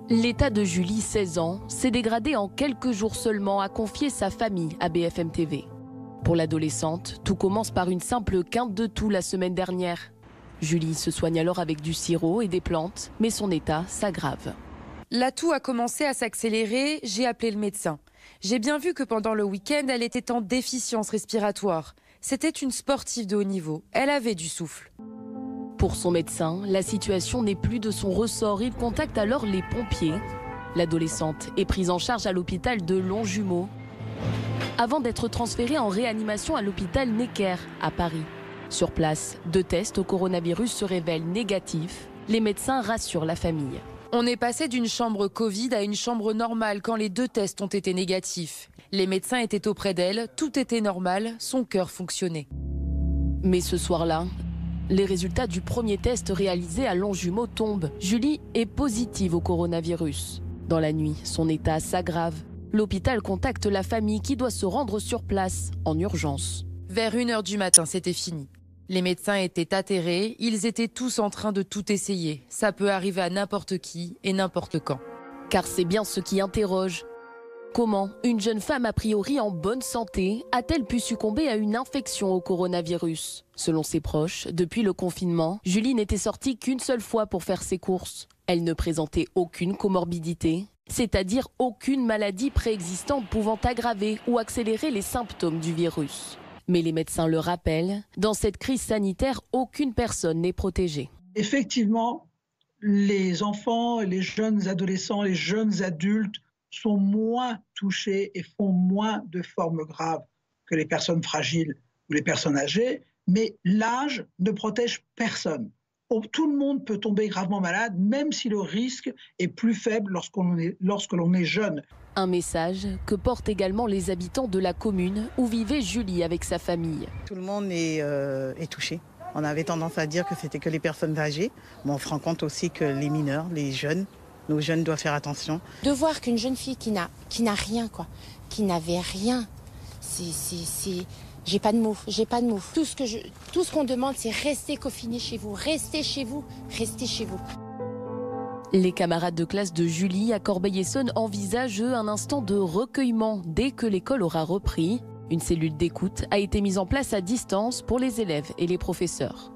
L'état de Julie, 16 ans, s'est dégradé en quelques jours seulement, a confié sa famille à BFM TV. Pour l'adolescente, tout commence par une simple quinte de toux la semaine dernière. Julie se soigne alors avec du sirop et des plantes, mais son état s'aggrave. La toux a commencé à s'accélérer, j'ai appelé le médecin. J'ai bien vu que pendant le week-end, elle était en déficience respiratoire. C'était une sportive de haut niveau, elle avait du souffle. Pour son médecin, la situation n'est plus de son ressort. Il contacte alors les pompiers. L'adolescente est prise en charge à l'hôpital de Longjumeau avant d'être transférée en réanimation à l'hôpital Necker à Paris. Sur place, 2 tests au coronavirus se révèlent négatifs. Les médecins rassurent la famille. On est passé d'une chambre Covid à une chambre normale quand les 2 tests ont été négatifs. Les médecins étaient auprès d'elle, tout était normal, son cœur fonctionnait. Mais ce soir-là, les résultats du premier test réalisé à Longjumeau tombent. Julie est positive au coronavirus. Dans la nuit, son état s'aggrave. L'hôpital contacte la famille qui doit se rendre sur place en urgence. Vers 1h du matin, c'était fini. Les médecins étaient atterrés, ils étaient tous en train de tout essayer. Ça peut arriver à n'importe qui et n'importe quand. Car c'est bien ce qui interroge. Comment une jeune femme a priori en bonne santé a-t-elle pu succomber à une infection au coronavirus? Selon ses proches, depuis le confinement, Julie n'était sortie qu'une seule fois pour faire ses courses. Elle ne présentait aucune comorbidité, c'est-à-dire aucune maladie préexistante pouvant aggraver ou accélérer les symptômes du virus. Mais les médecins le rappellent, dans cette crise sanitaire, aucune personne n'est protégée. Effectivement, les enfants, les jeunes adolescents, les jeunes adultes sont moins touchés et font moins de formes graves que les personnes fragiles ou les personnes âgées, mais l'âge ne protège personne. Tout le monde peut tomber gravement malade, même si le risque est plus faible lorsque l'on est jeune. Un message que portent également les habitants de la commune où vivait Julie avec sa famille. Tout le monde est touché. On avait tendance à dire que c'était que les personnes âgées, mais on se rend compte aussi que les mineurs, les jeunes, nos jeunes doivent faire attention. De voir qu'une jeune fille qui n'a rien, qui n'avait rien, j'ai pas de mots, Tout ce qu'on demande, c'est rester confiné chez vous, restez chez vous, restez chez vous. Les camarades de classe de Julie à Corbeil-Essonnes envisagent un instant de recueillement dès que l'école aura repris. Une cellule d'écoute a été mise en place à distance pour les élèves et les professeurs.